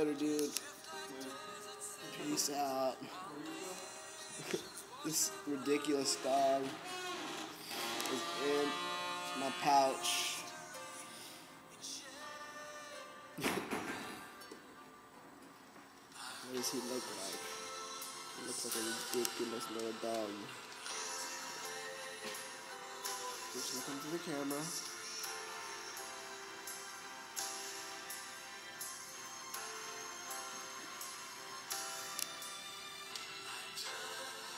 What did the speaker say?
later, dude. Peace out. This ridiculous dog is in my pouch. What does he look like? He looks like a ridiculous little dog. Just look into the camera.